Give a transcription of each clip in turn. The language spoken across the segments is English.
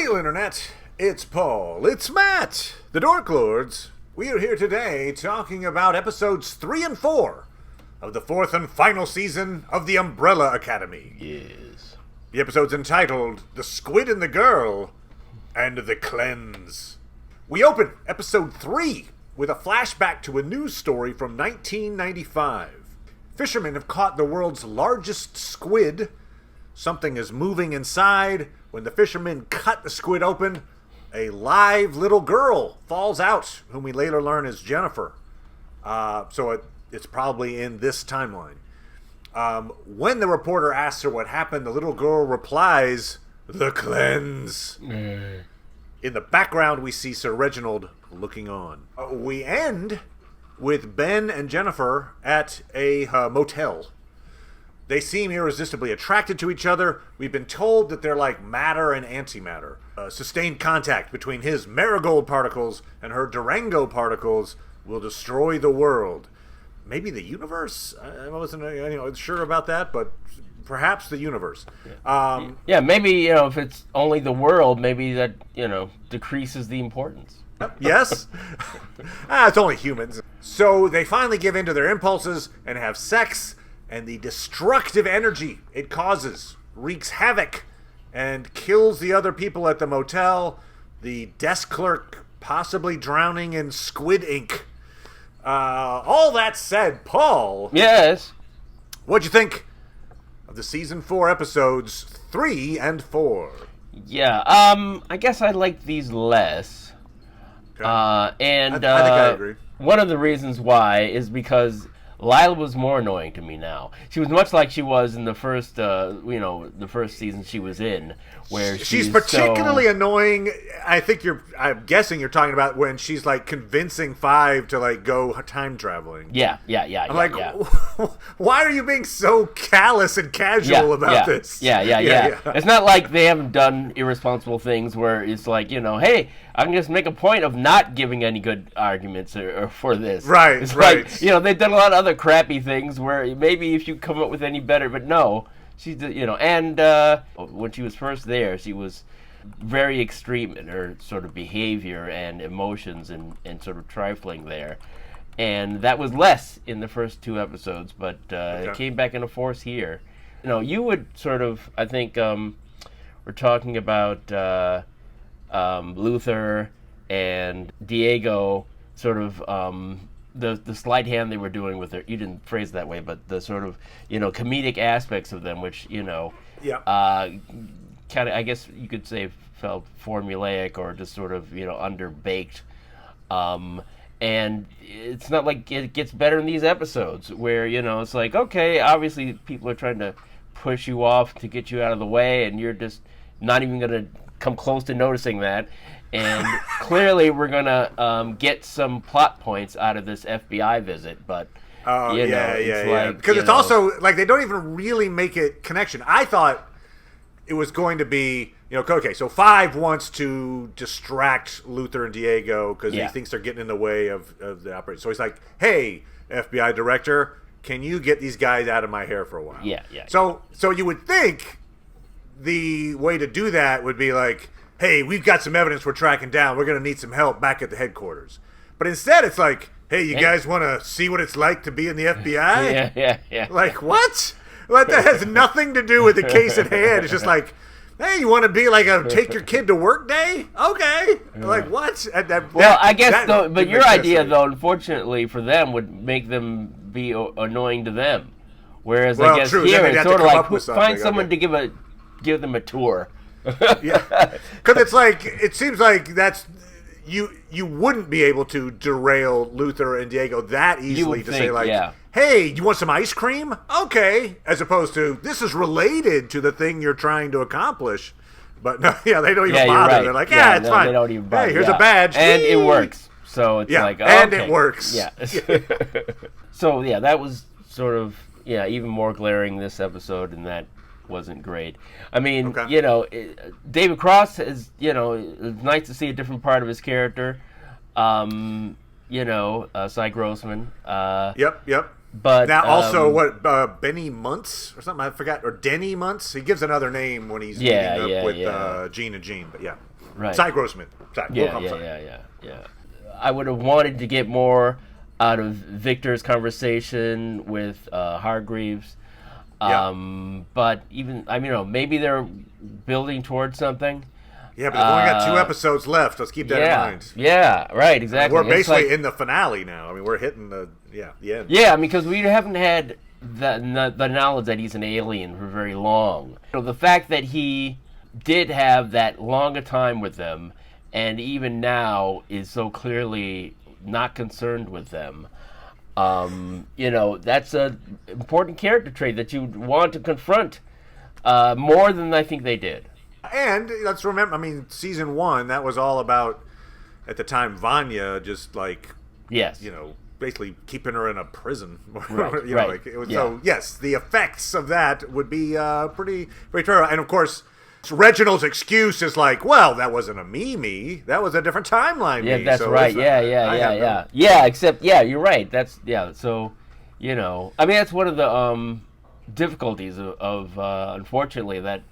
Hail Internet, it's Paul, it's Matt, the Dork Lords. We are here today talking about episodes 3 and 4 of the fourth and final season of the Umbrella Academy. Yes. The episode's entitled The Squid and the Girl and the Cleanse. We open episode 3 with a flashback to a news story from 1995. Fishermen have caught the world's largest squid. Something is moving inside. When the fishermen cut the squid open, a live little girl falls out, whom we later learn is Jennifer. It's probably in this timeline. When the reporter asks her what happened, the little girl replies, "The cleanse." In the background, we see Sir Reginald looking on. We end with Ben and Jennifer at a motel. They seem irresistibly attracted to each other. We've been told that they're like matter and antimatter. Sustained contact between his marigold particles and her Durango particles will destroy the world. Maybe the universe? I wasn't sure about that, but perhaps the universe. Maybe, if it's only the world, maybe that, decreases the importance. Yes? It's only humans. So they finally give in to their impulses and have sex, and the destructive energy it causes wreaks havoc and kills the other people at the motel, the desk clerk possibly drowning in squid ink. All that said, Paul. Yes? What'd you think of the season 4 episodes 3 and 4? Yeah, I guess I liked these less. Okay. I think I agree. One of the reasons why is because Lila was more annoying to me now. She was much like she was in the first, the first season she was in, where she's particularly annoying. I'm guessing you're talking about when she's like convincing Five to like go time traveling. Yeah. Why are you being so callous and casual about this? Yeah. It's not like they haven't done irresponsible things where it's like, hey, I can just make a point of not giving any good arguments or for this. Right, it's right. Like, they've done a lot of other crappy things where maybe if you come up with any better, but no. She's, and when she was first there, she was very extreme in her sort of behavior and emotions and sort of trifling there. And that was less in the first 2 episodes, but it came back into force here. You would sort of, I think, we're talking about Luther and Diego, sort of the sleight hand they were doing with her. You didn't phrase it that way, but the sort of comedic aspects of them, which kind of, I guess you could say, felt formulaic or just sort of underbaked. And it's not like it gets better in these episodes where it's like, okay, obviously people are trying to push you off to get you out of the way, and you're just not even going to come close to noticing that. And clearly we're going to get some plot points out of this FBI visit, but because it's also like they don't even really make a connection. I thought it was going to be, okay, so Five wants to distract Luther and Diego because he thinks they're getting in the way of the operation. So he's like, hey, FBI director, can you get these guys out of my hair for a while? Yeah. So you would think the way to do that would be like, hey, we've got some evidence we're tracking down. We're going to need some help back at the headquarters. But instead, it's like, hey, you guys want to see what it's like to be in the FBI? Yeah. Like, what? Like, that has nothing to do with the case at hand. It's just like, hey, you want to be like a take your kid to work day? Okay. Like, what? At that point, well, I guess, but your idea, though, unfortunately for them, would make them be annoying to them. Whereas, I guess here, it's sort of like, find someone to give them a tour. Yeah, because it's like, it seems like that's you wouldn't be able to derail Luther and Diego that easily to say like, hey, you want some ice cream? Okay, as opposed to this is related to the thing you're trying to accomplish. But no, they don't even bother. Right. They're like, it's fine. They don't even bother. Hey, here's a badge, and it works. So it's like, and it works. Yeah. So that was sort of even more glaring this episode, and that wasn't great. I mean, David Cross is, it's nice to see a different part of his character. Cy Grossman. Yep. But now also Benny Muntz or something, I forgot, or Denny Muntz. He gives another name when he's meeting up with Gene and Gene. But Right. Cy Grossman. Yeah. I would have wanted to get more out of Victor's conversation with Hargreaves. But even, maybe they're building towards something. Yeah, but we've only got 2 episodes left. Let's keep that in mind. Yeah, right, exactly. We're basically in the finale now. I mean, we're hitting the end. Yeah, because we haven't had the knowledge that he's an alien for very long. The fact that he did have that longer time with them, and even now is so clearly not concerned with them. That's an important character trait that you want to confront more than I think they did. And let's remember, season 1, that was all about, at the time, Vanya just basically keeping her in a prison. Right. So yes, the effects of that would be pretty terrible. And of course, Reginald's excuse is like, well, that wasn't a me, that was a different timeline. Yeah, that's right. Except you're right. That's So, that's one of the difficulties of unfortunately, that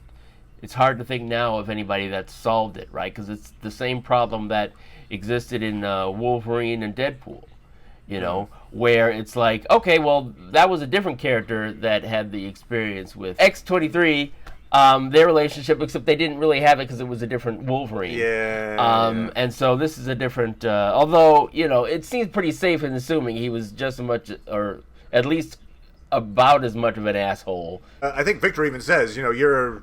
it's hard to think now of anybody that's solved it, right? Because it's the same problem that existed in Wolverine and Deadpool, where it's like, okay, well, that was a different character that had the experience with X-23, their relationship, except they didn't really have it because it was a different Wolverine. And so this is a different, although, it seems pretty safe in assuming he was just as much, or at least about as much of an asshole. I think Victor even says, you're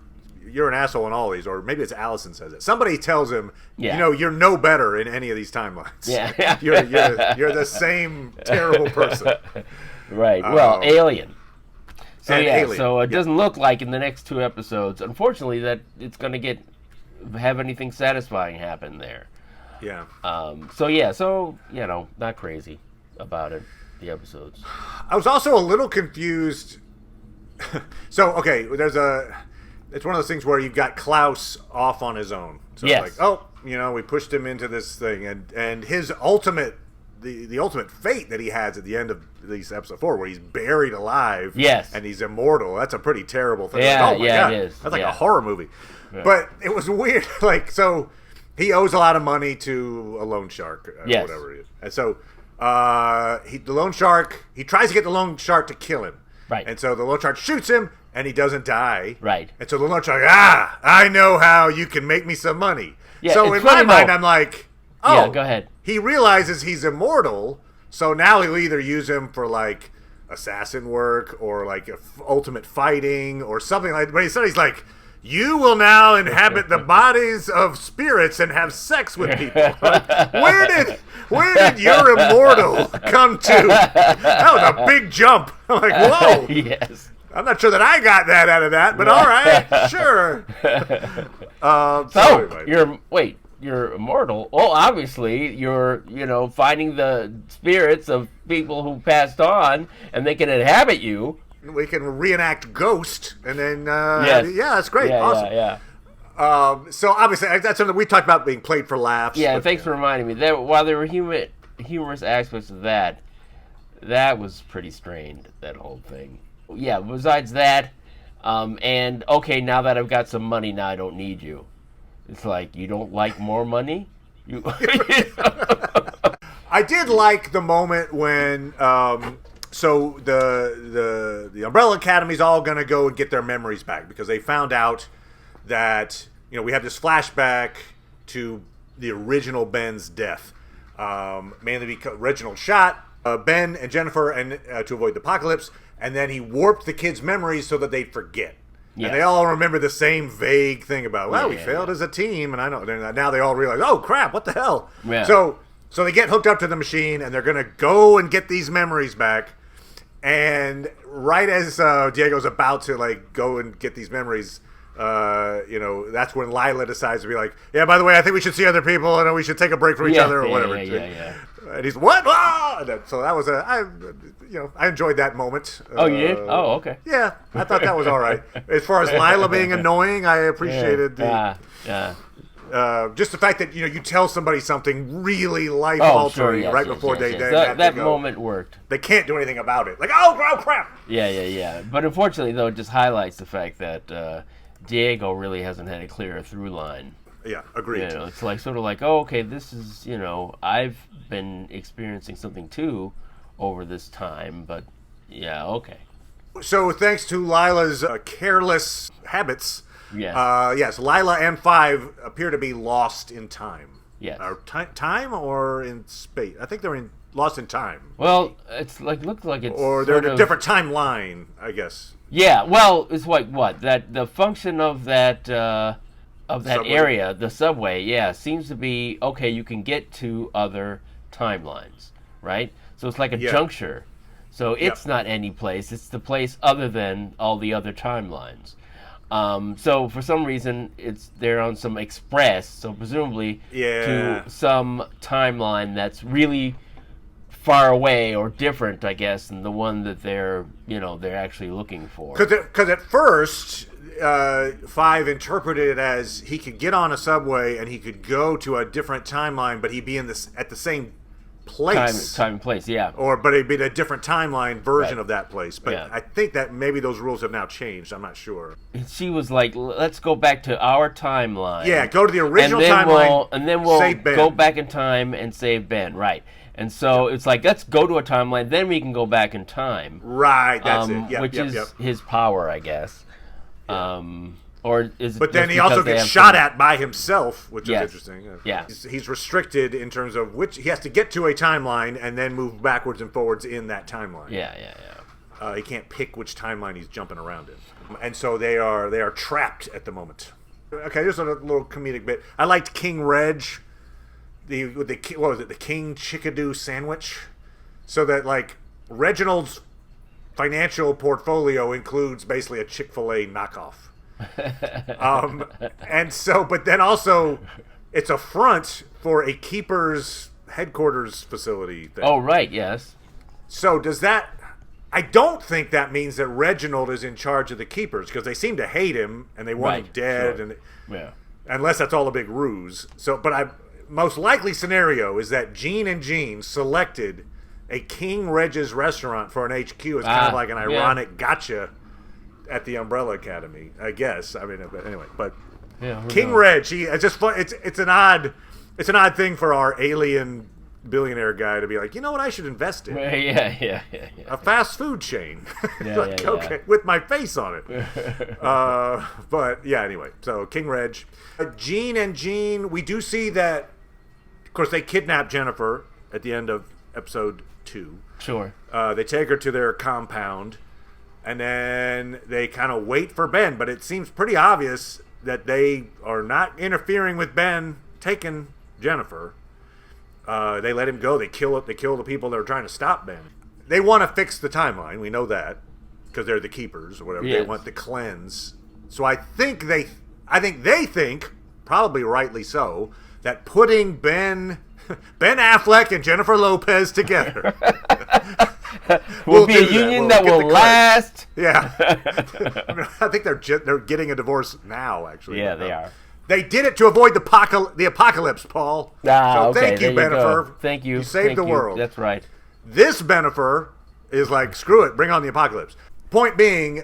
an asshole in all these, or maybe it's Allison says it. Somebody tells him, you're no better in any of these timelines. Yeah. you're the same terrible person. Right. Well, Alien. So Alien. So it doesn't look like in the next 2 episodes, unfortunately, that it's going to have anything satisfying happen there. Yeah. So not crazy about it. The episodes. I was also a little confused. So okay, it's one of those things where you've got Klaus off on his own. So it's like, we pushed him into this thing, and his ultimate, the ultimate fate that he has at the end of these episode 4, where he's buried alive. Yes. And he's immortal. That's a pretty terrible thing. Yeah, like, oh my God. It is. That's like a horror movie. Yeah. But it was weird. So he owes a lot of money to a loan shark, whatever it is. And so the loan shark, he tries to get the loan shark to kill him. Right. And so the loan shark shoots him, and he doesn't die. Right. And so the loan shark, I know how you can make me some money. Yeah, so in my mind, I'm like, go ahead. He realizes he's immortal, so now he'll either use him for like assassin work or like ultimate fighting or something like that. But he's like, you will now inhabit the bodies of spirits and have sex with people. Like, where did your immortal come to? That was a big jump. I'm like, whoa. Yes. I'm not sure that I got that out of that, but all right, sure. You're immortal. Well, obviously, you're, finding the spirits of people who passed on, and they can inhabit you. We can reenact Ghost, and then, that's great. Yeah, awesome. So, obviously, that's something we talked about being played for laughs. Yeah, thanks for reminding me. That while there were humorous aspects of that was pretty strained, that whole thing. Yeah, besides that, and okay, now that I've got some money, now I don't need you. It's like, you don't like more money? I did like the moment when, so the Umbrella Academy's all going to go and get their memories back because they found out that, we have this flashback to the original Ben's death. Mainly because Reginald shot Ben and Jennifer and to avoid the apocalypse, and then he warped the kids' memories so that they forget. Yes. And they all remember the same vague thing about, we failed as a team, and I know. Now they all realize, oh crap, what the hell? Yeah. So they get hooked up to the machine, and they're gonna go and get these memories back. And right as Diego's about to go and get these memories, that's when Lila decides to be like, yeah, by the way, I think we should see other people, and we should take a break from each other or whatever. Yeah. And he's what? So that was I enjoyed that moment. Oh, you did? Oh, okay. Yeah, I thought that was all right. As far as Lila being annoying, I appreciated just the fact that you tell somebody something really life altering before they that moment worked. They can't do anything about it. Like, oh crap. Yeah. But unfortunately, though, it just highlights the fact that Diego really hasn't had a clear through line. Yeah, agreed. You know, it's like sort of like, oh, okay, this is, I've been experiencing something too over this time, but yeah, okay. So thanks to Lila's careless habits, Yes. yes, Lila and Five appear to be lost in time. Yes. Or time or in space? I think they're lost in time. Well, it's like looks like it's Or they're in sort a of, different timeline, I guess. Yeah, well, it's like what that the function of that Subway. area, the subway, yeah, seems to be okay. You can get to other timelines, right? So it's like a Yeah. juncture. So it's not any place; it's the place other than all the other timelines. So for some reason, they're on some express, so presumably to some timeline that's really far away or different, I guess, than the one that they're actually looking for. Because at first, Five interpreted it as he could get on a subway and he could go to a different timeline, but he'd be at the same place. Time and place, yeah. But it'd be a different timeline version Right. of that place. But Yeah. I think that maybe those rules have now changed. I'm not sure. She was like, let's go back to our timeline. Yeah, go to the original and then timeline. And then we'll save Ben. go back in time and save Ben, right. And so it's like, let's go to a timeline, then we can go back in time. Right, that's it. Yep, which yep, is yep. his power, I guess. Or is it But then just he also because they gets have shot some- at by himself, which Yes. is interesting. Yeah. He's restricted in terms of which he has to get to a timeline and then move backwards and forwards in that timeline. Yeah. He can't pick which timeline he's jumping around in, and so they are trapped at the moment. Okay, there's a little comedic bit. I liked King Reg, what was it, the King Chickadoo sandwich, so that like Reginald's financial portfolio includes basically a Chick-fil-A knockoff. And so, but then also, it's a front for a keeper's headquarters facility thing. Oh, right, yes. So does that? I don't think that means that Reginald is in charge of the keepers because they seem to hate him and they want him Right, dead, sure. and Yeah. unless that's all a big ruse. So, but most likely scenario is that Gene and Gene selected a King Reg's restaurant for an HQ as kind of like an ironic gotcha at the Umbrella Academy, I guess. I mean, but anyway, but Yeah, who King knows? Reg, it's just fun. It's an odd thing for our alien billionaire guy to be like, you know what, I should invest in Yeah. a fast food chain. Yeah, Like, yeah. okay, with my face on it. But yeah, anyway, so King Reg, Gene and Gene, we do see that. Of course, they kidnap Jennifer at the end of episode 2. Sure. They take her to their compound, and then they kind of wait for Ben. But it seems pretty obvious that they are not interfering with Ben taking Jennifer. They let him go. They kill it. They kill the people that are trying to stop Ben. They want to fix the timeline. We know that because they're the keepers or whatever. Yes. They want the cleanse. So I think they think, probably rightly so, that putting Ben Affleck and Jennifer Lopez together will be a do union We'll that get will the credit. last. Yeah. I mean, I think they're getting a divorce now. Actually, Yeah, they are. They did it to avoid the apocalypse, Paul. Ah, so okay, thank you, there you Bennifer. go. Thank you. You saved Thank the you. world. That's right. This Bennifer is like, screw it, bring on the apocalypse. Point being,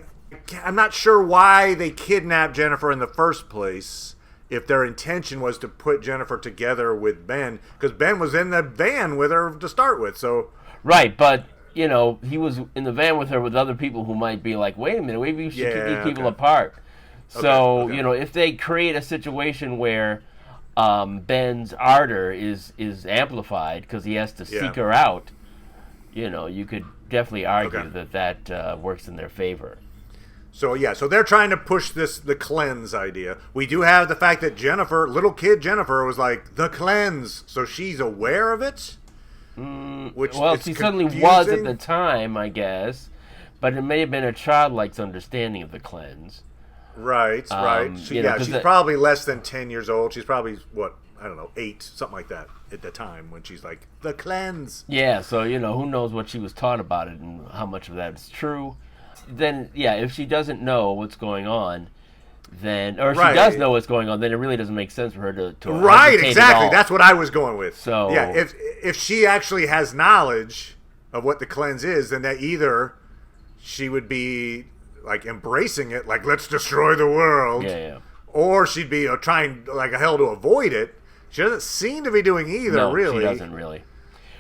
I'm not sure why they kidnapped Jennifer in the first place. If their intention was to put Jennifer together with Ben, because Ben was in the van with her to start with. So Right, but he was in the van with her with other people who might be like, wait a minute, maybe we should keep these people apart. So, Okay. If they create a situation where Ben's ardor is amplified because he has to seek her out, you could definitly argue that works in their favor. So they're trying to push the cleanse idea. We do have the fact that little kid Jennifer was like, the cleanse. So she's aware of it? Which Well, it's she certainly was at confusing. the time, I guess, but it may have been a childlike understanding of the cleanse. Right. She's probably less than 10 years old. She's probably, 8, something like that at the time when she's like, the cleanse. Yeah, so, who knows what she was taught about it and how much of that is true. Then, if she doesn't know what's going on, or if she does know what's going on, then it really doesn't make sense for her to Right, hesitate exactly. at all. That's what I was going with. So yeah, if she actually has knowledge of what the cleanse is, then that either she would be like embracing it, like let's destroy the world, Yeah. or she'd be trying like hell to avoid it. She doesn't seem to be doing either, no, really. She doesn't really.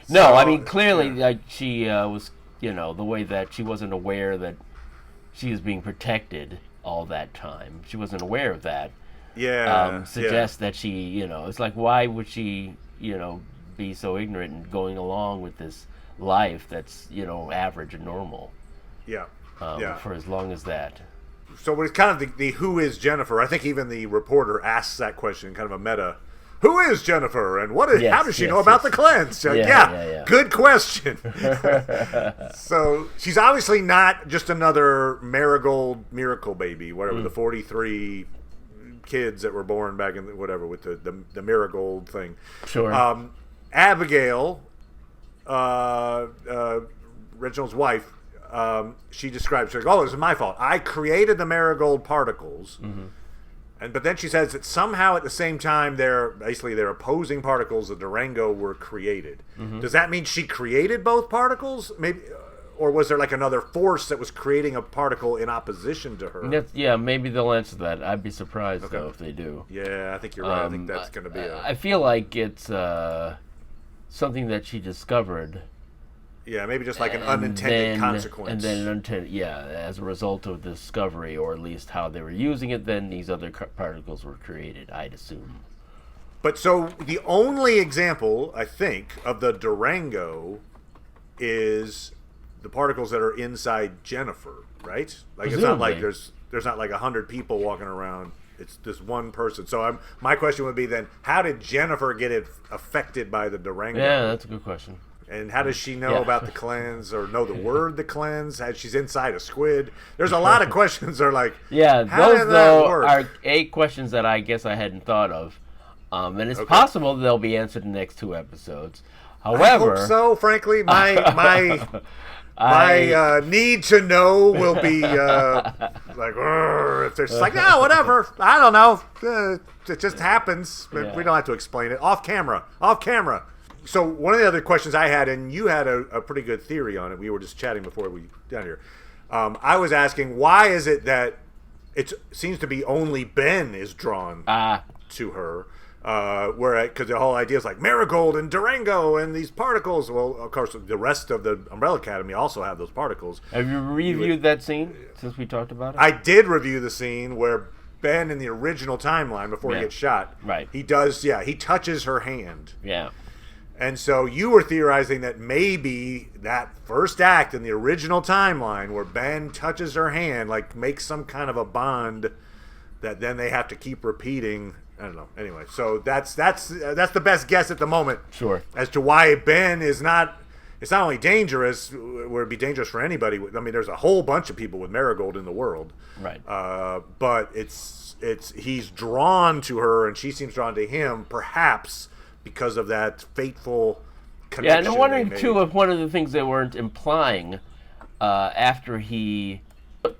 No, I mean, clearly, yeah. like, she was, the way that she wasn't aware that she was being protected all that time. She wasn't aware of that. Yeah. Suggests that she, it's like, why would she, be so ignorant and going along with this life that's, average and normal? Yeah. For as long as that. So it's kind of the who is Jennifer. I think even the reporter asks that question, kind of a meta. Who is Jennifer, and how does she know about the cleanse? Yeah. Good question. So she's obviously not just another marigold miracle baby, whatever, the 43 kids that were born back in whatever with the marigold thing. Sure. Abigail, Reginald's wife, she describes, she's like, oh, it was my fault. I created the marigold particles. Mm-hmm. But then she says that somehow at the same time they're opposing particles, the Durango, were created. Mm-hmm. Does that mean she created both particles? Maybe, or was there like another force that was creating a particle in opposition to her? Maybe they'll answer that. I'd be surprised though if they do. Yeah, I think you're right. I think that's going to be I feel like it's something that she discovered. Yeah, maybe just like an unintended consequence. And then, as a result of the discovery, or at least how they were using it, then these other particles were created, I'd assume. But so the only example, I think, of the Durango is the particles that are inside Jennifer, right? Like, Presumably. It's not like there's not like 100 people walking around. It's just one person. So my question would be then, how did Jennifer get affected by the Durango? Yeah, that's a good question. And how does she know about the cleanse, or know the word the cleanse? She's inside a squid. There's a lot of questions that are like, how those did that though work? are 8 questions that I guess I hadn't thought of. And it's possible they'll be answered in the next 2 episodes. However, I hope so. Frankly, my need to know will be like, if there's like, whatever. I don't know. It just happens. But we don't have to explain it. Off camera. So one of the other questions I had, and you had a pretty good theory on it. We were just chatting before we got here. I was asking, why is it that it seems to be only Ben is drawn to her? Because the whole idea is like Marigold and Durango and these particles. Well, of course, the rest of the Umbrella Academy also have those particles. Have you reviewed that scene since we talked about it? I did review the scene where Ben, in the original timeline, before he gets shot, he does, he touches her hand. Yeah. And so you were theorizing that maybe that first act in the original timeline where Ben touches her hand, like, makes some kind of a bond that then they have to keep repeating. I don't know. Anyway, so that's the best guess at the moment. Sure. As to why Ben is not. It's not only dangerous, where it'd be dangerous for anybody. I mean, there's a whole bunch of people with Marigold in the world. Right. But he's drawn to her, and she seems drawn to him, perhaps because of that fateful connection. Yeah, and I'm wondering too if one of the things they weren't implying after he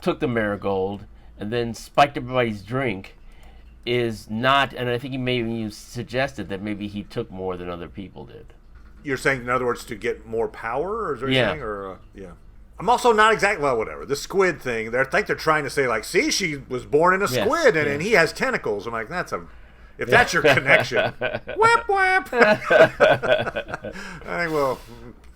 took the Marigold and then spiked everybody's drink is not, and I think he maybe suggested that maybe he took more than other people did. You're saying, in other words, to get more power, or is there anything? Or I'm also not exactly, well, whatever. The squid thing, I think they're trying to say, like, see, she was born in a squid, and he has tentacles. I'm like, if that's your connection, whap, whap. I think, well,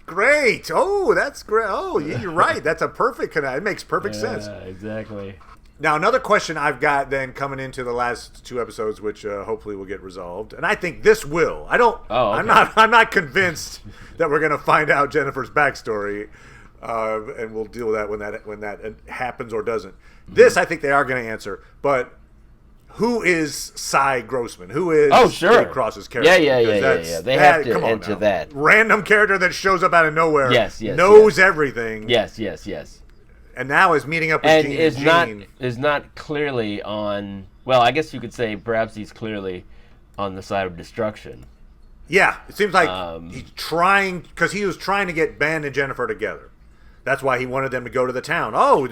great. Oh, that's great. Oh, you're right. That's a perfect connection. It makes perfect sense. Exactly. Now, another question I've got then coming into the last 2 episodes, which hopefully will get resolved, and I think this will. I'm not convinced that we're going to find out Jennifer's backstory, and we'll deal with that when that happens or doesn't. Mm-hmm. This I think they are going to answer, but who is Cy Grossman? Who is David Cross's character? Yeah. They have to answer that. Random character that shows up out of nowhere. Knows everything. Yes. And now is meeting up with Gene and Gene. Is not clearly on. Well, I guess you could say perhaps he's clearly on the side of destruction. Yeah, it seems like he's trying, because he was trying to get Ben and Jennifer together. That's why he wanted them to go to the town. Oh,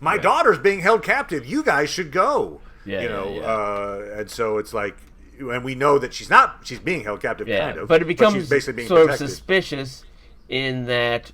my daughter's being held captive. You guys should go. And so it's like, and we know that she's being held captive, kind of. But it becomes she's basically being sort protected. Of suspicious in that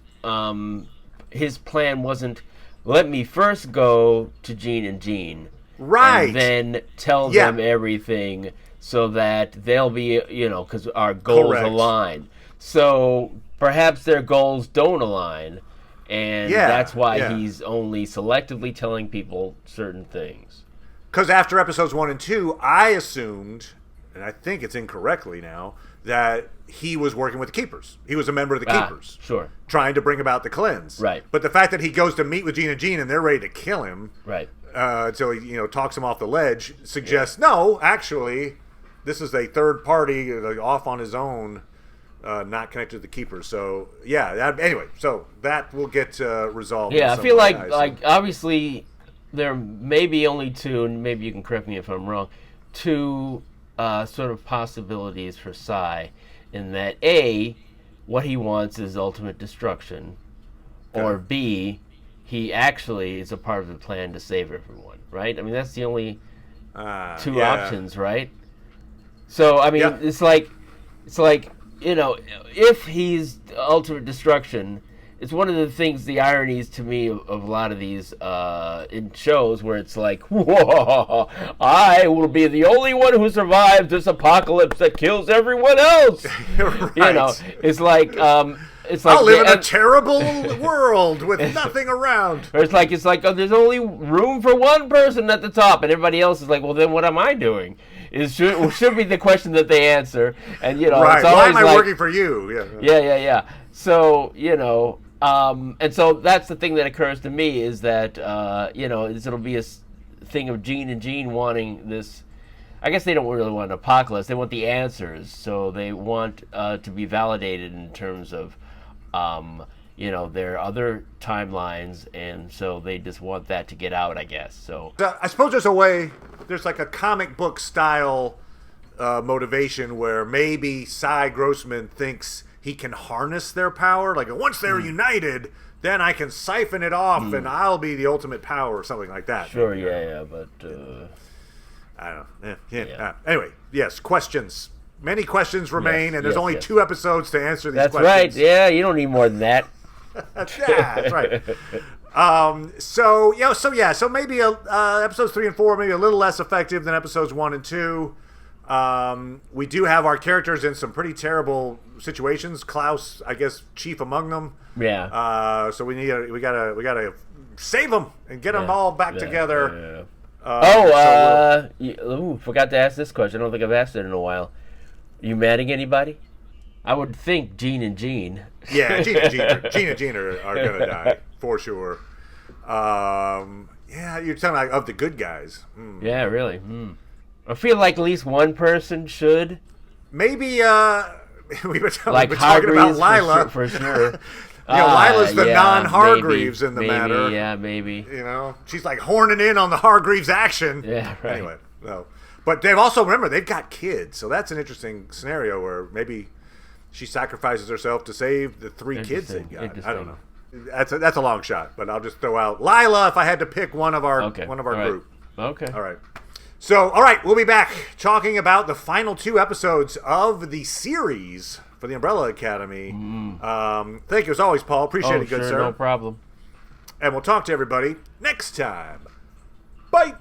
his plan wasn't, let me first go to Gene and Gene Right. And then tell them everything so that they'll be, because our goals align. So perhaps their goals don't align, and that's why he's only selectively telling people certain things. Because after episodes 1 and 2, I assumed, and I think it's incorrectly now, that he was working with the Keepers. He was a member of the Keepers. Sure. Trying to bring about the cleanse. Right. But the fact that he goes to meet with Gene and Jean and they're ready to kill him, right, until he talks him off the ledge, suggests, no, actually, this is a third party off on his own, not connected to the Keepers. So, anyway, so that will get resolved. Yeah, I feel like obviously there may be only two, and maybe you can correct me if I'm wrong, two sort of possibilities for Psy, in that A, what he wants is ultimate destruction, or B, he actually is a part of the plan to save everyone, right? I mean, that's the only two options, right? So, I mean, it's like, if he's ultimate destruction, it's one of the things, the ironies to me of a lot of these in shows where it's like, whoa, I will be the only one who survives this apocalypse that kills everyone else. Right. It's like I'll live in a terrible world with nothing around. Or it's like there's only room for one person at the top, and everybody else is like, well, then what am I doing? It should be the question that they answer, and right. It's always why am I working for you? Yeah. So and so that's the thing that occurs to me is that it'll be a thing of Gene and Jean wanting this. I guess they don't really want an apocalypse. They want the answers, so they want to be validated in terms of their other timelines, and so they just want that to get out, I guess. So I suppose there's like a comic book style motivation where maybe Cy Grossman thinks he can harness their power. Like, once they're united, then I can siphon it off and I'll be the ultimate power or something like that. Sure, but... I don't know. Anyway, yes, questions. Many questions remain, and there's only 2 episodes to answer these questions. That's right. Yeah, you don't need more than that. That's right. So maybe episodes 3 and 4 maybe a little less effective than episodes 1 and 2. We do have our characters in some pretty terrible situations. Klaus, I guess, chief among them. Yeah. So we gotta save them and get them all back together. Forgot to ask this question. I don't think I've asked it in a while. You mad at anybody? I would think Gene and Jean. Yeah, Gene and Jean are gonna die for sure. You're talking like of the good guys. Yeah, really. I feel like at least one person should. Maybe we were talking about Lila for sure. Lila's the non-Hargreaves in the matter. Yeah, maybe. She's like horning in on the Hargreaves action. Yeah, right. Anyway, no. But they've also, remember, they've got kids, so that's an interesting scenario where maybe she sacrifices herself to save the 3 kids they've got. I don't know. That's a long shot, but I'll just throw out Lila if I had to pick one of our group. Okay. All right. So, all right, we'll be back talking about the final 2 episodes of the series for the Umbrella Academy. Thank you as always, Paul. Appreciate it, good sir. No problem. And we'll talk to everybody next time. Bye.